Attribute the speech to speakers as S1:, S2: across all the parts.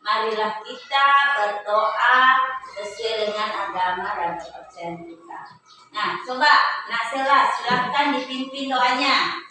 S1: marilah kita berdoa sesuai dengan agama dan kepercayaan kita. Nah, coba Nak Sela, silahkan dipimpin doanya.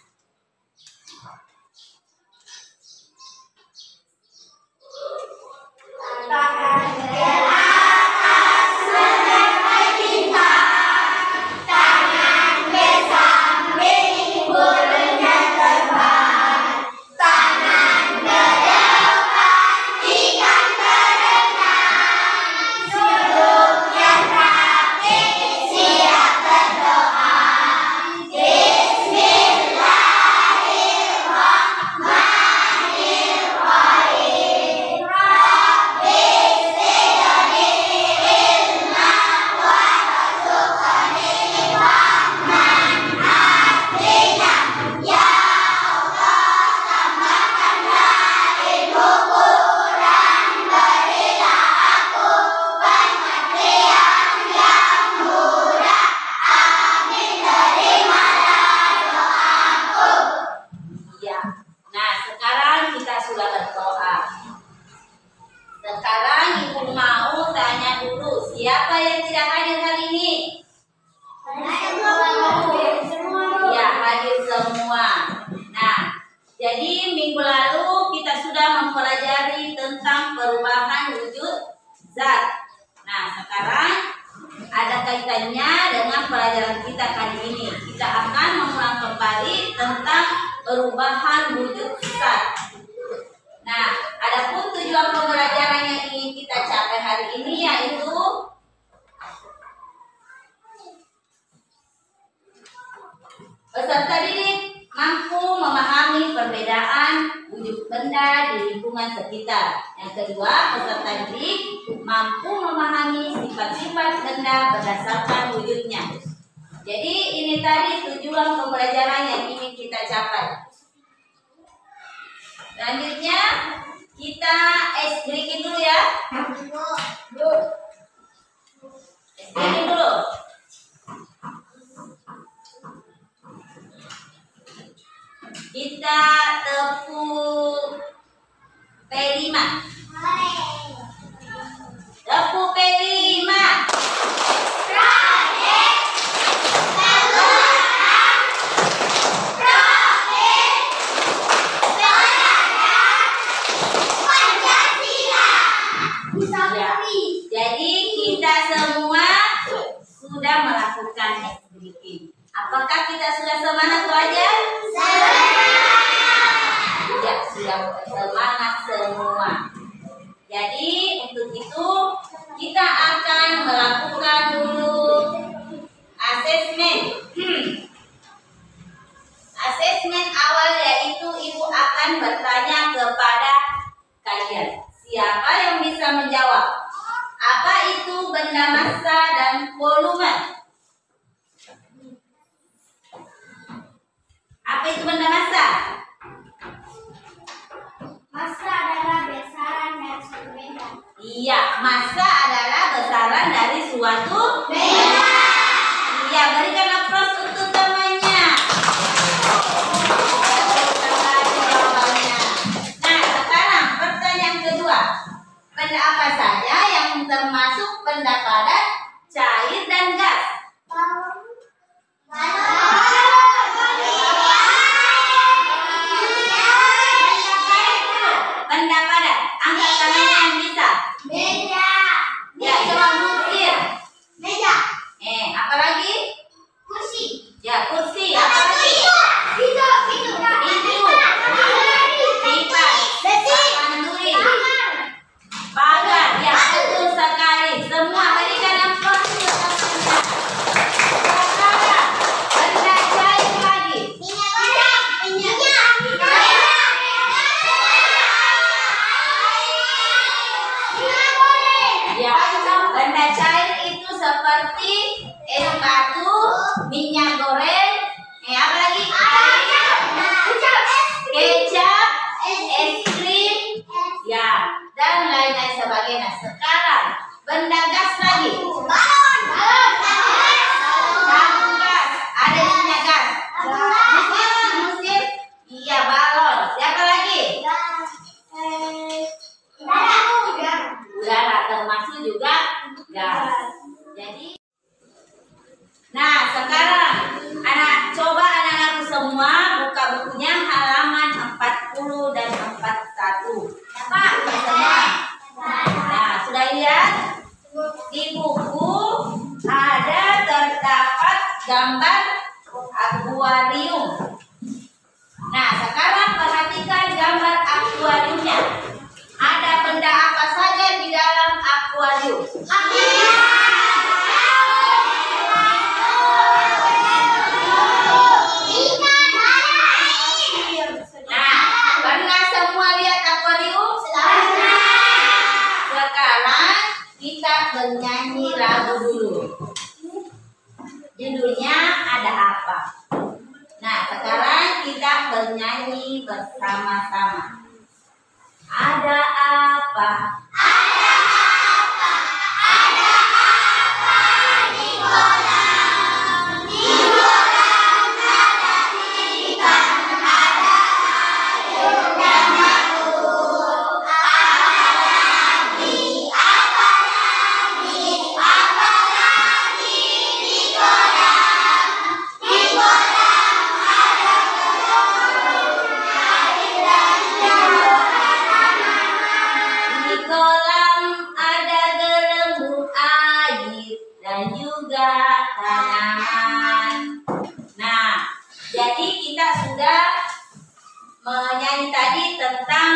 S1: Peserta didik mampu memahami perbedaan wujud benda di lingkungan sekitar. Yang kedua, peserta didik mampu memahami sifat-sifat benda berdasarkan wujudnya. Jadi ini tadi tujuan pembelajaran yang ingin kita capai. Selanjutnya kita breaking dulu ya. Breaking dulu. Kita tepuk P5. Tepuk P5. Jadi kita semua sudah melakukan breaking. Apakah kita sudah semangat belajar? Ya, sudah semangat semua. Jadi untuk itu kita akan melakukan dulu asesmen. Asesmen awal yaitu ibu akan bertanya kepada kalian. Siapa yang bisa menjawab? Apa itu benda massa dan volume? Apa itu benda massa?
S2: Massa adalah besaran dari suatu benda.
S1: Iya, massa adalah besaran dari suatu benda. Iya, berikan aplaus untuk temannya. Nah, sekarang pertanyaan kedua. Benda apa saja yang termasuk benda padat, cair, dan gas? Benda padat, angkat tangannya yang bisa.
S2: Meja.
S1: Ya, coba musir.
S2: Meja.
S1: Apa lagi?
S2: Kursi.
S1: Ya, kursi. Apa lagi?
S2: Pintu.
S1: Kipas. Panduri. Pagar. Ya, betul sekali. Semua berikan aplaus untuk teman-teman. Sekarang benda cair lagi.
S2: Minyak.
S1: Ya, benda cair itu seperti es batu, minyak goreng, apa lagi? Kecap, es krim, ya, dan lain-lain sebagainya. Sekarang benda gas lagi. Tabung gas, ada isinya gas. Musir, iya balon. Siapa lagi? gambar akuarium. Nah, sekarang perhatikan gambar akuariumnya. Ada benda apa saja di dalam akuarium? Nah, pernah semua lihat akuarium? Sekarang kita bernyanyi lagu dulu. Judulnya ada apa? Nah, sekarang kita bernyanyi bersama-sama. Ada apa? Ada apa? Ada apa di kolam? Di kolam ada ikan, ada air dan makhluk. Apa lagi? Apa lagi? Apa lagi di kolam? Di kolam ada gelembung air dan di kolam ada gelembung air dan juga tanaman. Nah, jadi kita sudah menyanyi tadi tentang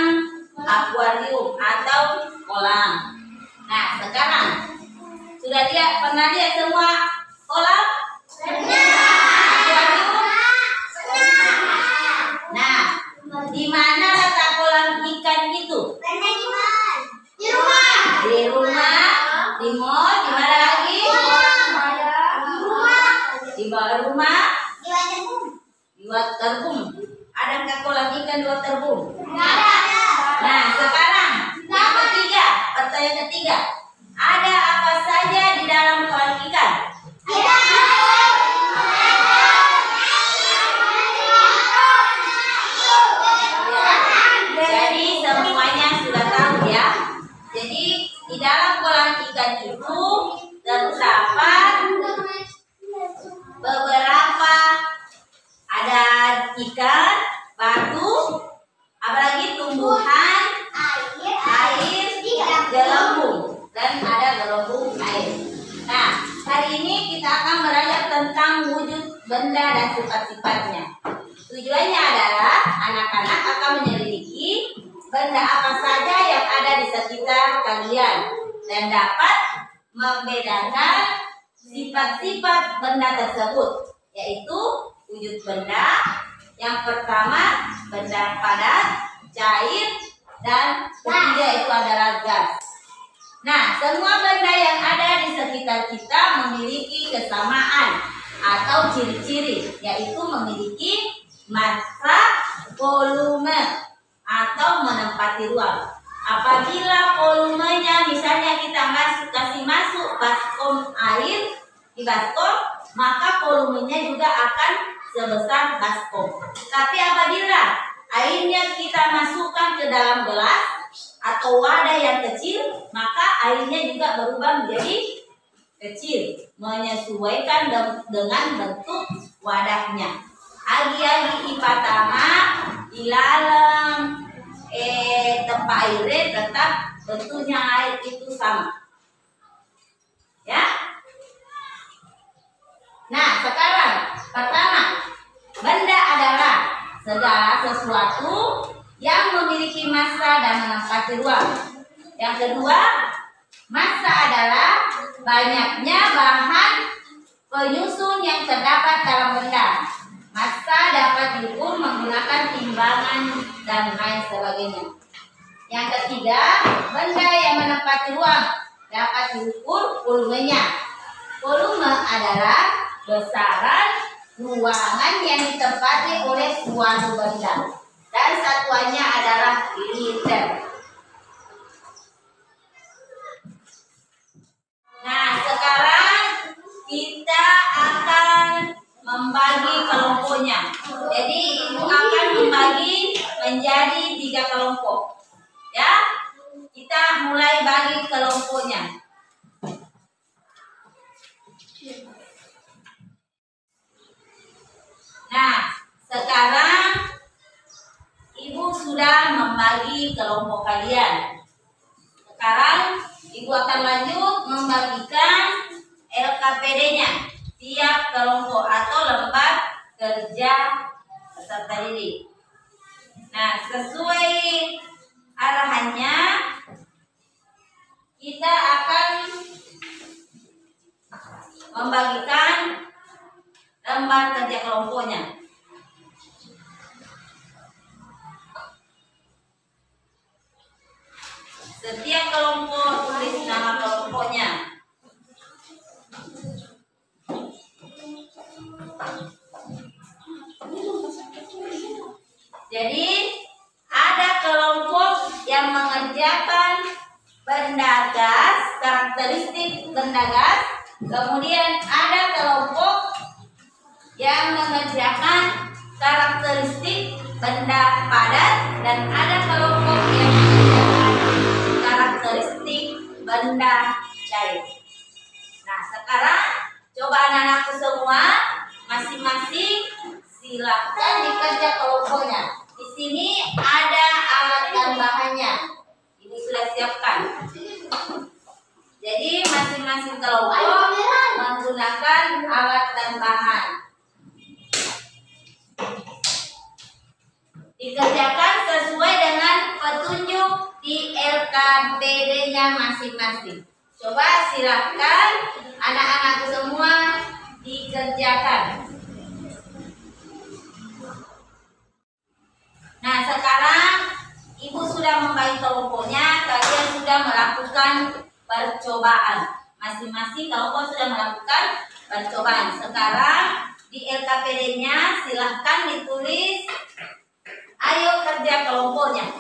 S1: akuarium atau kolam. Nah, sekarang sudah pernah lihat semua kolam? Akuarium? Nah, di mana letak kolam ikan itu? Di rumah, di mall, di mana lagi? Di bawah rumah, di waterboom. Adakah kolam ikan di waterboom? Nah, sekarang yang ketiga, pertanyaan ketiga. Ada apa saja di dalam kolam ikan? Jadi semuanya sudah tahu ya. Jadi di dalam kolam ikan itu terdapat beberapa, ada ikan, batu, apalagi tumbuhan, air, gelembung, dan ada gelembung air. Nah, hari ini kita akan belajar tentang wujud benda dan sifat-sifatnya. Tujuannya adalah anak-anak akan menyelidiki benda apa saja yang ada di sekitar kalian dan dapat membedakan sifat-sifat benda tersebut, yaitu wujud benda. Yang pertama, benda padat, cair, dan ketiga itu adalah gas. Nah, semua benda yang ada di sekitar kita memiliki kesamaan atau ciri-ciri, yaitu memiliki massa, volume, atau menempati ruang. Apabila volumenya misalnya kita kasih masuk baskom air di baskom, maka volumenya juga akan sebesar baskom. Tapi apabila airnya kita masukkan ke dalam gelas atau wadah yang kecil, maka airnya juga berubah menjadi kecil, menyesuaikan dengan bentuk wadahnya. Agi-agi ipatama di dalam tempat air tetap bentuknya air itu sama. Ya. Nah, sekarang pertama, benda adalah segala sesuatu yang memiliki massa dan menempati ruang. Yang kedua, massa adalah banyaknya bahan penyusun yang terdapat dalam benda. Massa dapat diukur menggunakan timbangan dan lain sebagainya. Yang ketiga, benda yang menempati ruang dapat diukur volumenya. Volume adalah besaran ruangan yang ditempati oleh suatu benda dan satuannya adalah liter. Nah, sekarang kita akan membagi kelompoknya. Jadi ibu akan membagi menjadi 3 kelompok. Ya, kita mulai bagi kelompoknya. Nah, sekarang ibu sudah membagi kelompok kalian. Sekarang ibu akan lanjut membagikan LKPD-nya. tiap kelompok atau lembar kerja peserta didik. Nah, sesuai arahannya kita akan membagikan lembar kerja kelompoknya. Setiap kelompok tulis nama kelompoknya. Jadi ada kelompok yang mengerjakan benda gas, karakteristik benda gas. Kemudian ada kelompok yang mengerjakan karakteristik benda padat, dan ada kelompok yang mengerjakan karakteristik benda cair. Nah, sekarang coba anak-anakku semua masing-masing silakan dikerja kelompoknya. Di sini ada alat dan bahannya. Ibu sudah siapkan. Jadi masing-masing kelompok menggunakan alat dan bahan. Dikerjakan sesuai dengan petunjuk di LKPD-nya masing-masing. Coba silakan anak-anakku semua dikerjakan. Nah, sekarang ibu sudah membagi kelompoknya. Kalian sudah melakukan percobaan. Masing-masing kelompok sudah melakukan percobaan. Sekarang di LKPD-nya silahkan ditulis, ayo kerja kelompoknya.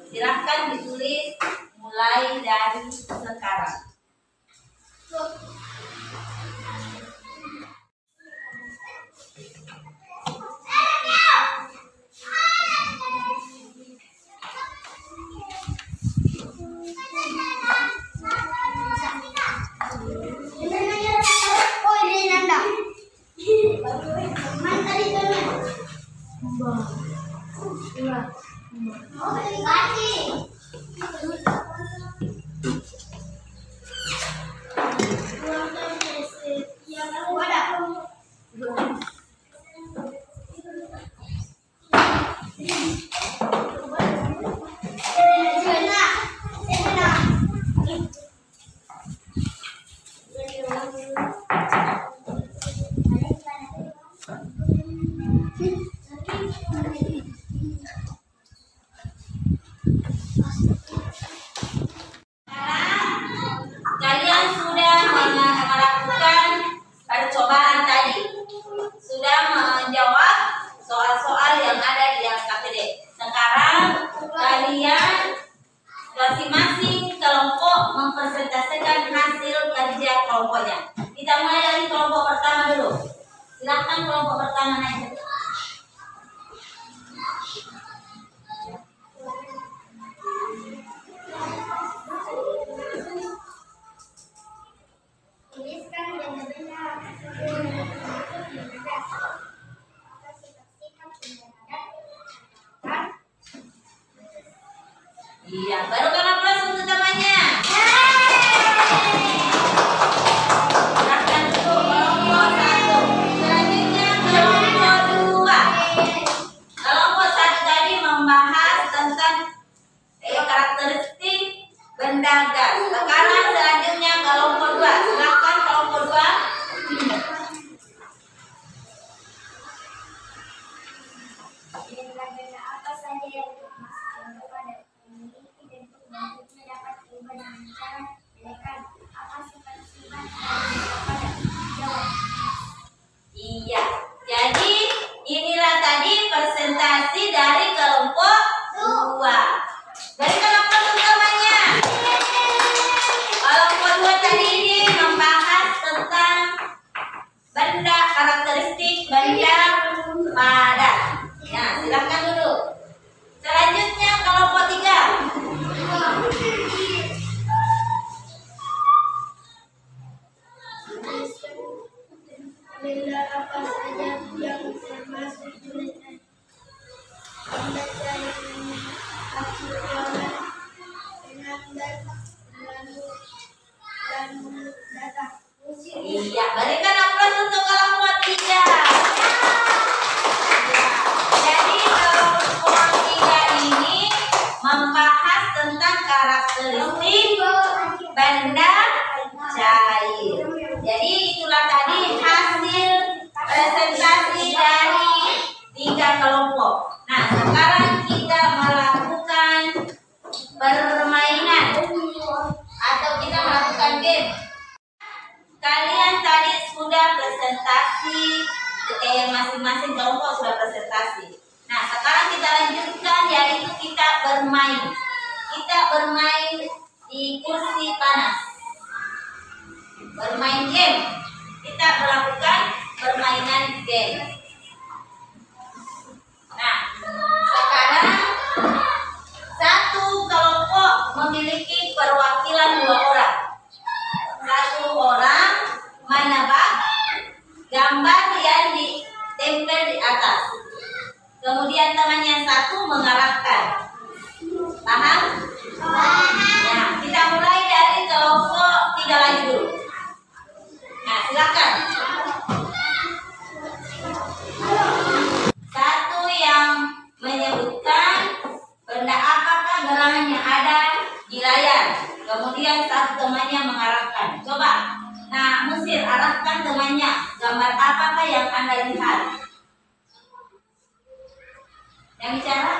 S1: Silahkan ditulis mulai dari sekarang. Kalian sudah melakukan percobaan tadi, sudah menjawab soal-soal yang ada di LKPD. Sekarang kalian masing-masing kelompok mempresentasikan hasil kerja kelompoknya. Kita mulai dari kelompok pertama dulu. Silakan kelompok pertama naik.
S2: Tuliskan benda-benda
S1: Iya, baru kan aplaus untuk temannya. Silahkan dulu kelompok satu. Selanjutnya kelompok dua. Kelompok satu tadi membahas tentang karakteristik benda gas. Sekarang selanjutnya kelompok dua. Silahkan kelompok dua.
S2: benda apa saja yang dimasukkan kepada memiliki bentuk bentuknya dapat diubah dengan cara menekan apa sifat-sifat pada jawab.
S1: Iya, jadi inilah tadi presentasi dari kelompok dua. Dari kelompok utamanya. Kelompok dua tadi ini membahas tentang benda karakteristik benda padat. Nah, silahkan dulu. Selanjutnya kelompok tiga. karakteristik benda cair. Jadi itulah tadi hasil presentasi dari 3 kelompok. Nah, sekarang kita melakukan permainan atau kita melakukan game. Kalian tadi sudah presentasi, masing-masing kelompok sudah presentasi. Nah, sekarang kita lanjutkan, yaitu kita bermain. Kita bermain di kursi panas. Bermain game. Kita melakukan permainan game. Nah, sekarang satu kelompok memiliki perwakilan 2 orang. 1 orang menebak gambar yang ditempel di atas. Kemudian temannya 1 mengarahkan. Paham? Nah, kita mulai dari kelompok 3 lagi dulu. Nah, silakan. 1 yang menyebutkan benda apakah gerangan yang ada di layar. Kemudian 1 temannya mengarahkan. Coba. Nah, Musir, arahkan temannya. Gambar apakah yang Anda lihat? Yang bicara?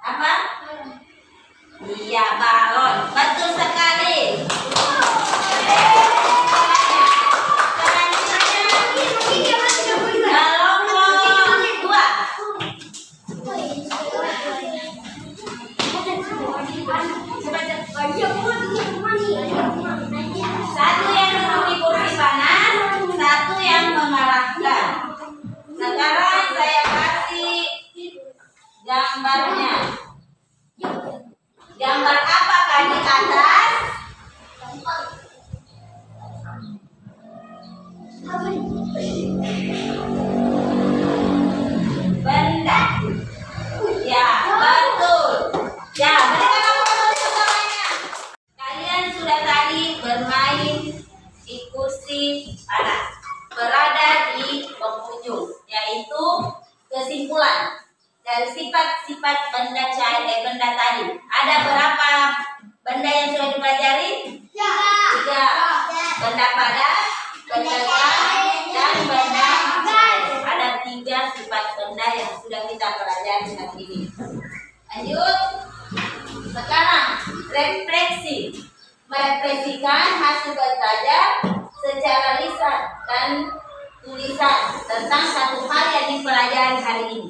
S1: Apa? Iya, balon. Betul sekali. Satu yang duduk di kursi panas, 1 yang mengarahkan. Sekarang saya kasih gambarnya. Gambar apakah di atas? Benda. Ya, betul. Ya, berikan aplaus semuanya. Kalian sudah tadi bermain di kursi panas, berada di penghujung, yaitu kesimpulan dari sifat-sifat benda cair benda tadi. Ada berapa benda yang sudah dipelajari? 3. Benda padat, benda gas, dan benda cair. Ada 3 sifat benda yang sudah kita pelajari hari ini. Lanjut. Sekarang refleksi. Merefleksikan hasil belajar secara lisan dan tulisan tentang satu hal yang dipelajari hari ini.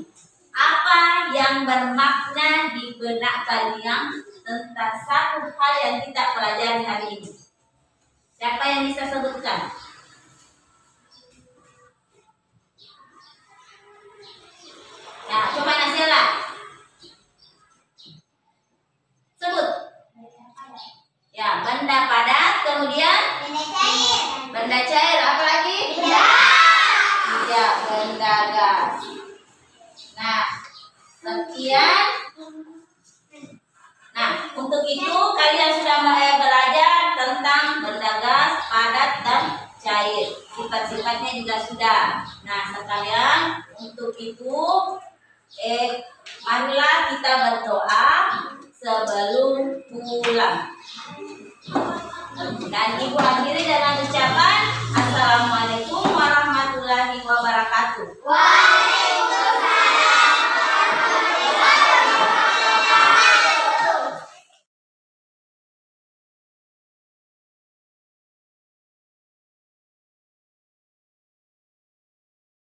S1: Apa yang bermakna di benak kalian tentang satu hal yang kita pelajari hari ini? Siapa yang bisa sebutkan? Nah, coba Nasila. Sebut. Ya, benda padat, kemudian benda cair, apa lagi? Tidak, benda gas. Nah, sekian. Nah, untuk itu kalian sudah mulai belajar tentang benda gas, padat, dan cair. Sifat-sifatnya juga sudah. Nah, sekalian untuk itu marilah kita berdoa sebelum pulang. Dan Ibu akhiri dengan ucapan Assalamualaikum warahmatullahi wabarakatuh.